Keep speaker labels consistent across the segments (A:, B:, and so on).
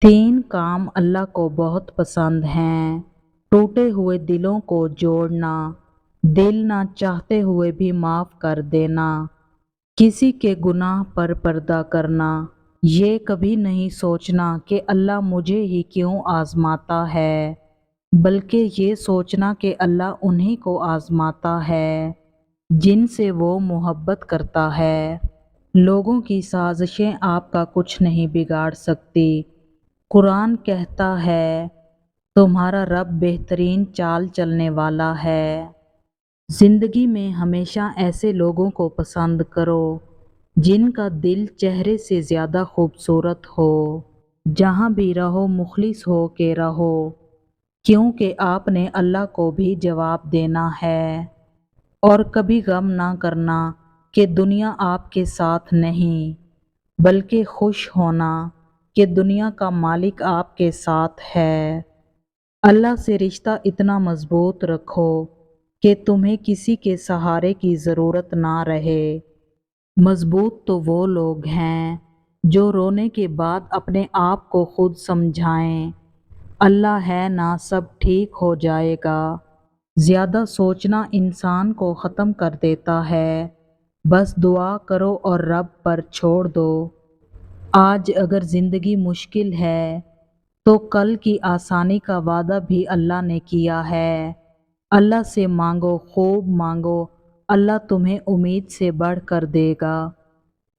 A: तीन काम अल्लाह को बहुत पसंद हैं। टूटे हुए दिलों को जोड़ना, दिल ना चाहते हुए भी माफ कर देना, किसी के गुनाह पर पर्दा करना, ये कभी नहीं सोचना कि अल्लाह मुझे ही क्यों आजमाता है, बल्कि ये सोचना कि अल्लाह उन्हीं को आजमाता है जिनसे वो मोहब्बत करता है। लोगों की साजिशें आपका कुछ नहीं बिगाड़ सकती। कुरान कहता है, तुम्हारा रब बेहतरीन चाल चलने वाला है। जिंदगी में हमेशा ऐसे लोगों को पसंद करो जिनका दिल चेहरे से ज़्यादा खूबसूरत हो। जहाँ भी रहो मुखलिस हो के रहो, क्योंकि आपने अल्लाह को भी जवाब देना है। और कभी गम ना करना कि दुनिया आपके साथ नहीं, बल्कि खुश होना कि दुनिया का मालिक आपके साथ है। अल्लाह से रिश्ता इतना मजबूत रखो कि तुम्हें किसी के सहारे की ज़रूरत ना रहे। मजबूत तो वो लोग हैं जो रोने के बाद अपने आप को खुद समझाएं, अल्लाह है ना, सब ठीक हो जाएगा। ज़्यादा सोचना इंसान को ख़त्म कर देता है। बस दुआ करो और रब पर छोड़ दो। आज अगर ज़िंदगी मुश्किल है तो कल की आसानी का वादा भी अल्लाह ने किया है। अल्लाह से मांगो, खूब मांगो, अल्लाह तुम्हें उम्मीद से बढ़ कर देगा।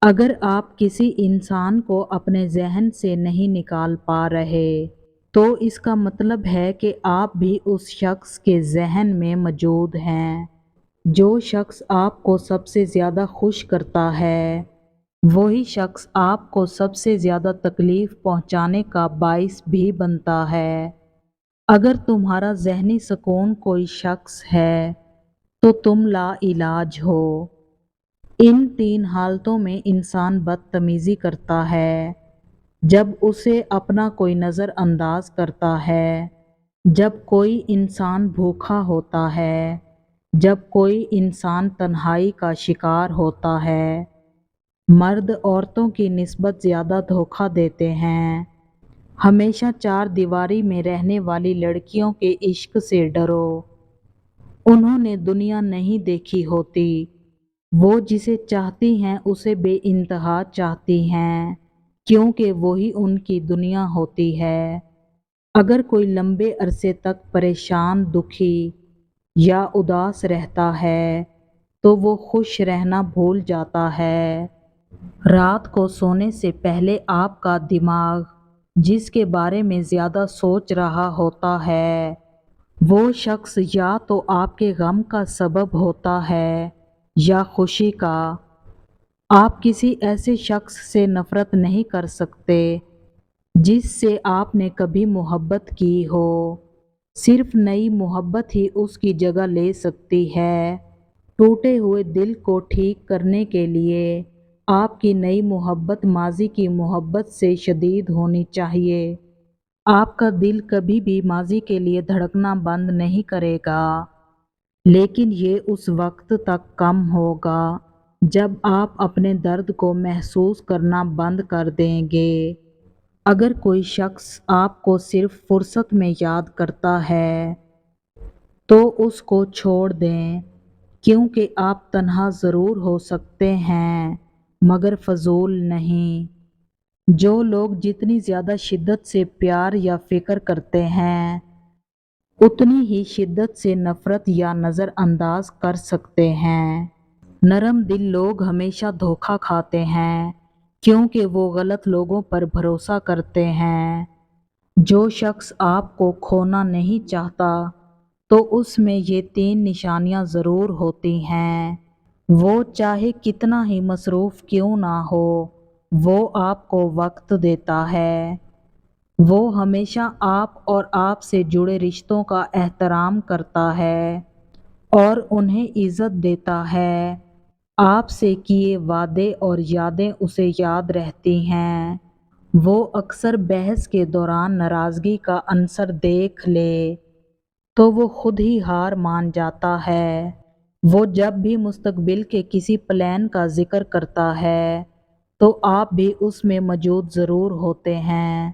A: अगर आप किसी इंसान को अपने जहन से नहीं निकाल पा रहे, तो इसका मतलब है कि आप भी उस शख्स के जहन में मौजूद हैं। जो शख्स आपको सबसे ज़्यादा खुश करता है, वही शख्स आपको सबसे ज़्यादा तकलीफ़ पहुंचाने का बाइस भी बनता है। अगर तुम्हारा ज़हनी सुकून कोई शख्स है, तो तुम लाइलाज हो। इन तीन हालतों में इंसान बदतमीज़ी करता है: जब उसे अपना कोई नज़रअंदाज करता है, जब कोई इंसान भूखा होता है, जब कोई इंसान तन्हाई का शिकार होता है। मर्द औरतों की निस्बत ज़्यादा धोखा देते हैं। हमेशा चार दीवारी में रहने वाली लड़कियों के इश्क से डरो। उन्होंने दुनिया नहीं देखी होती। वो जिसे चाहती हैं उसे बेइंतहा चाहती हैं, क्योंकि वही उनकी दुनिया होती है। अगर कोई लंबे अरसे तक परेशान, दुखी या उदास रहता है, तो वो खुश रहना भूल जाता है। रात को सोने से पहले आपका दिमाग जिसके बारे में ज़्यादा सोच रहा होता है, वो शख्स या तो आपके गम का सबब होता है या खुशी का। आप किसी ऐसे शख्स से नफ़रत नहीं कर सकते जिससे आपने कभी मोहब्बत की हो। सिर्फ नई मोहब्बत ही उसकी जगह ले सकती है। टूटे हुए दिल को ठीक करने के लिए आपकी नई मोहब्बत माजी की मोहब्बत से शदीद होनी चाहिए। आपका दिल कभी भी माजी के लिए धड़कना बंद नहीं करेगा, लेकिन ये उस वक्त तक कम होगा जब आप अपने दर्द को महसूस करना बंद कर देंगे। अगर कोई शख्स आपको सिर्फ फुर्सत में याद करता है, तो उसको छोड़ दें, क्योंकि आप तन्हा ज़रूर हो सकते हैं, मगर फजूल नहीं। जो लोग जितनी ज़्यादा शिद्दत से प्यार या फिक्र करते हैं, उतनी ही शिद्दत से नफ़रत या नज़रअंदाज कर सकते हैं। नरम दिल लोग हमेशा धोखा खाते हैं, क्योंकि वो गलत लोगों पर भरोसा करते हैं। जो शख्स आपको खोना नहीं चाहता, तो उसमें ये तीन निशानियां ज़रूर होती हैं। वो चाहे कितना ही मसरूफ़ क्यों ना हो, वो आपको वक्त देता है। वो हमेशा आप और आप से जुड़े रिश्तों का एहतराम करता है और उन्हें इज़्ज़त देता है। आपसे किए वादे और यादें उसे याद रहती हैं। वो अक्सर बहस के दौरान नाराज़गी का अंसर देख ले तो वो खुद ही हार मान जाता है। वो जब भी मुस्तकबिल के किसी प्लान का जिक्र करता है, तो आप भी उसमें मौजूद ज़रूर होते हैं।